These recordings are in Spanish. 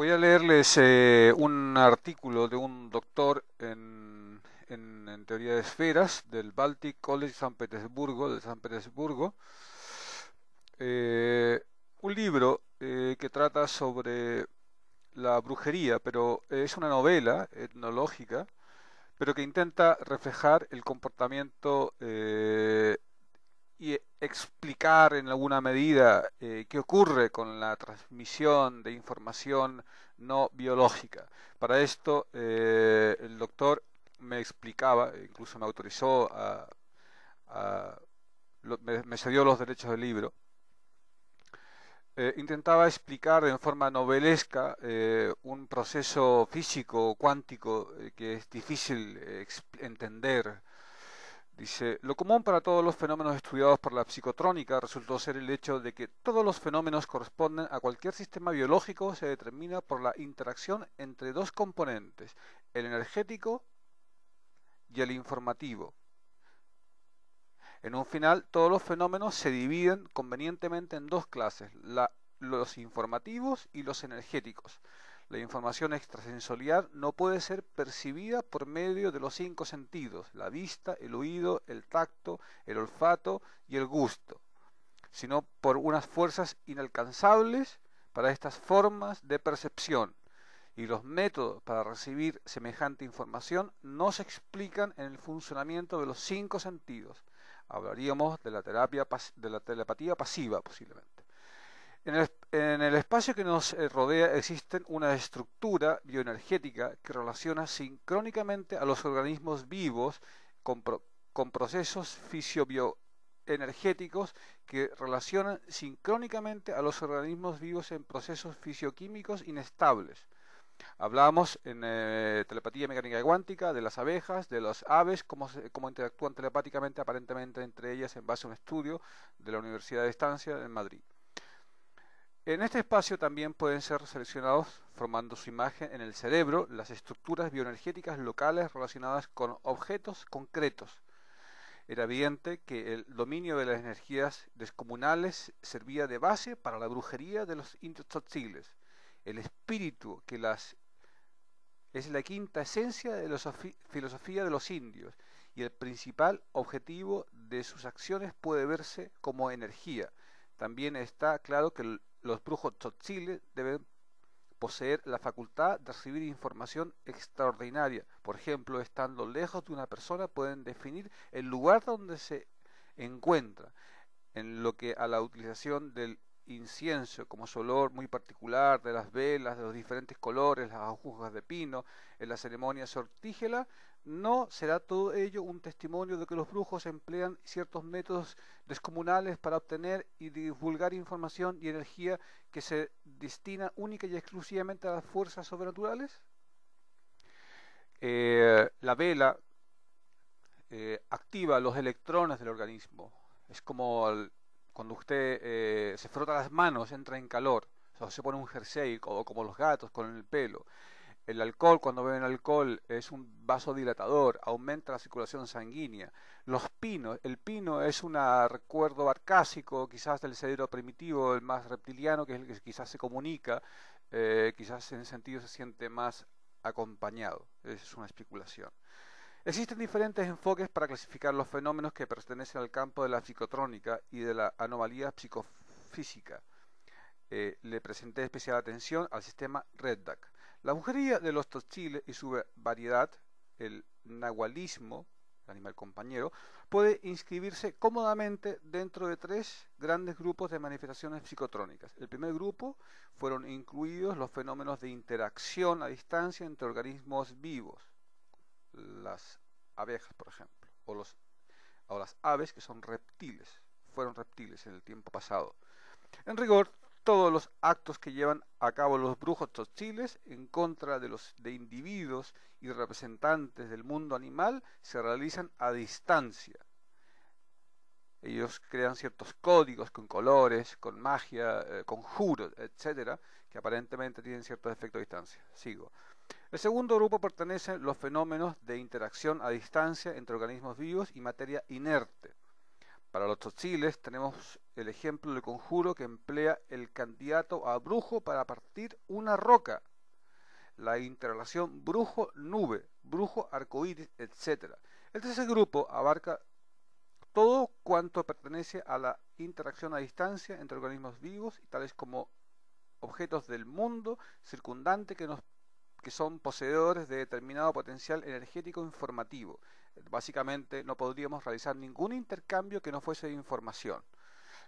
Voy a leerles un artículo de un doctor en teoría de esferas del Baltic College de San Petersburgo. Eh, un libro que trata sobre la brujería, pero es una novela etnológica, pero que intenta reflejar el comportamiento y explicar en alguna medida qué ocurre con la transmisión de información no biológica. Para esto, el doctor me explicaba, incluso me autorizó a me cedió los derechos del libro. Intentaba explicar en forma novelesca un proceso físico cuántico que es difícil entender. Dice, lo común para todos los fenómenos estudiados por la psicotrónica resultó ser el hecho de que todos los fenómenos corresponden a cualquier sistema biológico se determina por la interacción entre dos componentes, el energético y el informativo. En un final, todos los fenómenos se dividen convenientemente en dos clases, los informativos y los energéticos. La información extrasensorial no puede ser percibida por medio de los cinco sentidos, la vista, el oído, el tacto, el olfato y el gusto, sino por unas fuerzas inalcanzables para estas formas de percepción. Y los métodos para recibir semejante información no se explican en el funcionamiento de los cinco sentidos. Hablaríamos de de la telepatía pasiva posiblemente. En el espacio que nos rodea existe una estructura bioenergética que relaciona sincrónicamente a los organismos vivos con, con procesos fisiobioenergéticos que relacionan sincrónicamente a los organismos vivos en procesos fisioquímicos inestables. Hablamos en telepatía mecánica cuántica de las abejas, de las aves, cómo interactúan telepáticamente aparentemente entre ellas en base a un estudio de la Universidad de Estancia en Madrid. En este espacio también pueden ser seleccionados, formando su imagen en el cerebro, las estructuras bioenergéticas locales relacionadas con objetos concretos. Era evidente que el dominio de las energías descomunales servía de base para la brujería de los indios tzotziles. El espíritu es la quinta esencia de la filosofía de los indios y el principal objetivo de sus acciones puede verse como energía. También está claro que los brujos tzotziles deben poseer la facultad de recibir información extraordinaria. Por ejemplo, estando lejos de una persona pueden definir el lugar donde se encuentra, en lo que a la utilización del incienso, como su olor muy particular, de las velas, de los diferentes colores, las agujas de pino, en la ceremonia sortígela, no será todo ello un testimonio de que los brujos emplean ciertos métodos descomunales para obtener y divulgar información y energía que se destina única y exclusivamente a las fuerzas sobrenaturales. La vela activa los electrones del organismo. Es como cuando usted se frota las manos, entra en calor. O sea, se pone un jersey, o como los gatos con el pelo. El alcohol, cuando beben alcohol, es un vasodilatador, aumenta la circulación sanguínea. El pino es un recuerdo arcásico, quizás del cerebro primitivo, el más reptiliano, que es el que quizás se comunica, quizás en ese sentido se siente más acompañado. Es una especulación. Existen diferentes enfoques para clasificar los fenómenos que pertenecen al campo de la psicotrónica y de la anomalía psicofísica. Le presenté especial atención al sistema REDDAC. La brujería de los tzotziles y su variedad, el nahualismo, el animal compañero, puede inscribirse cómodamente dentro de tres grandes grupos de manifestaciones psicotrónicas. El primer grupo fueron incluidos los fenómenos de interacción a distancia entre organismos vivos, las abejas, por ejemplo, o las aves que son reptiles, fueron reptiles en el tiempo pasado. En rigor, todos los actos que llevan a cabo los brujos tzotziles en contra de individuos y representantes del mundo animal se realizan a distancia. Ellos crean ciertos códigos con colores, con magia, conjuros, etcétera, que aparentemente tienen ciertos efectos a distancia. Sigo. El segundo grupo pertenecen los fenómenos de interacción a distancia entre organismos vivos y materia inerte. Para los tzotziles tenemos el ejemplo del conjuro que emplea el candidato a brujo para partir una roca. la interrelación brujo-nube, brujo-arcoíris, etc. El tercer grupo abarca todo cuanto pertenece a la interacción a distancia entre organismos vivos, tales como objetos del mundo circundante que son poseedores de determinado potencial energético informativo. Básicamente no podríamos realizar ningún intercambio que no fuese de información.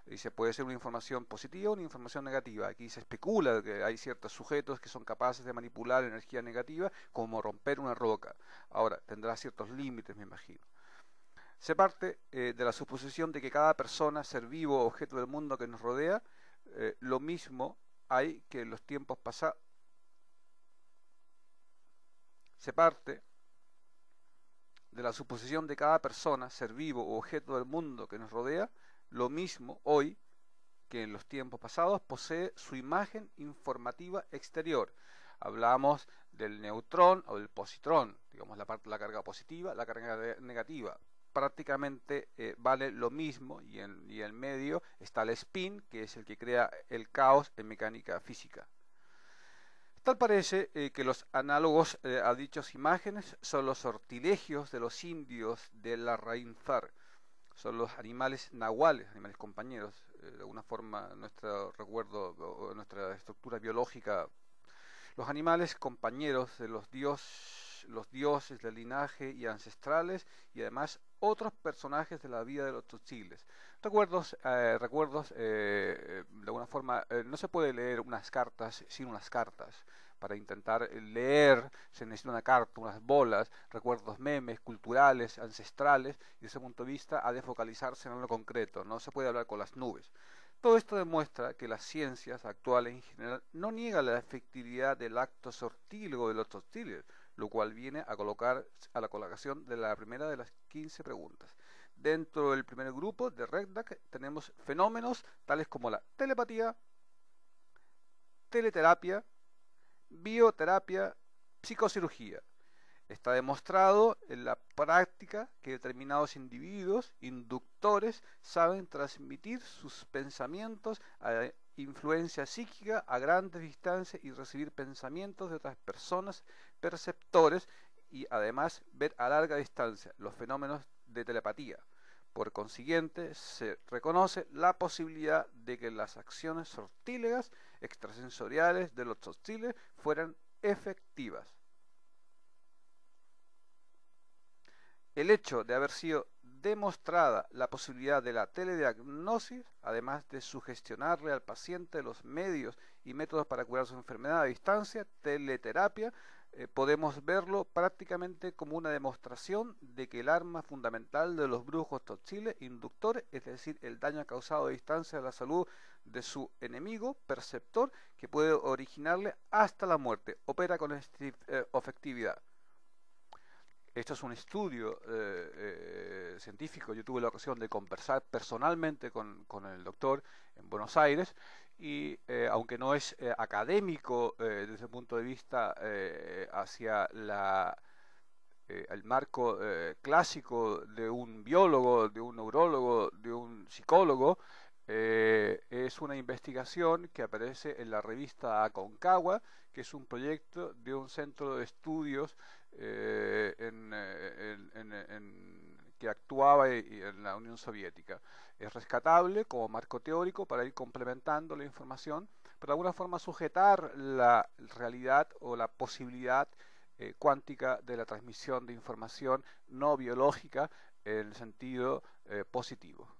Dice, puede ser una información positiva o una información negativa. Aquí se especula que hay ciertos sujetos que son capaces de manipular energía negativa, como romper una roca. Ahora, tendrá ciertos límites, me imagino. Se parte de la suposición de que cada persona, ser vivo o objeto del mundo que nos rodea, lo mismo hay que en los tiempos pasados. Se parte de la suposición de cada persona, ser vivo o objeto del mundo que nos rodea, lo mismo hoy que en los tiempos pasados posee su imagen informativa exterior. Hablamos del neutrón o del positrón, digamos la parte de la carga positiva, la carga negativa. Prácticamente vale lo mismo y en medio está el spin, que es el que crea el caos en mecánica física. Tal parece que los análogos a dichas imágenes son los sortilegios de los indios de la Rainfar. Son los animales nahuales, animales compañeros. De alguna forma, nuestro recuerdo o nuestra estructura biológica, los animales compañeros de los dioses del linaje y ancestrales, y además otros personajes de la vida de los tzotziles. Recuerdos, de alguna forma, no se puede leer unas cartas sin unas cartas. Para intentar leer se necesita una carta, unas bolas, recuerdos, memes, culturales, ancestrales, y desde ese punto de vista ha de focalizarse en lo concreto, no se puede hablar con las nubes. Todo esto demuestra que las ciencias actuales en general no niegan la efectividad del acto sortílego de los tzotziles, lo cual viene a colocar a la colocación de la primera de las 15 preguntas. Dentro del primer grupo de RECDAC tenemos fenómenos tales como la telepatía, teleterapia, bioterapia, psicocirugía. Está demostrado en la práctica que determinados individuos, inductores, saben transmitir sus pensamientos a influencia psíquica a grandes distancias y recibir pensamientos de otras personas, perceptores, y además ver a larga distancia los fenómenos de telepatía. Por consiguiente, se reconoce la posibilidad de que las acciones sortílegas extrasensoriales de los tzotziles fueran efectivas. El hecho de haber sido demostrada la posibilidad de la telediagnosis, además de sugestionarle al paciente los medios y métodos para curar su enfermedad a distancia, teleterapia, podemos verlo prácticamente como una demostración de que el arma fundamental de los brujos tzotziles inductores, es decir, el daño causado a distancia a la salud de su enemigo perceptor, que puede originarle hasta la muerte, opera con efectividad. Esto es un estudio científico. Yo tuve la ocasión de conversar personalmente con el doctor en Buenos Aires y aunque no es académico desde el punto de vista hacia el marco clásico de un biólogo, de un neurólogo, de un psicólogo, es una investigación que aparece en la revista Aconcagua, que es un proyecto de un centro de estudios que actuaba en la Unión Soviética. Es rescatable como marco teórico para ir complementando la información, pero de alguna forma sujetar la realidad o la posibilidad cuántica de la transmisión de información no biológica en el sentido positivo.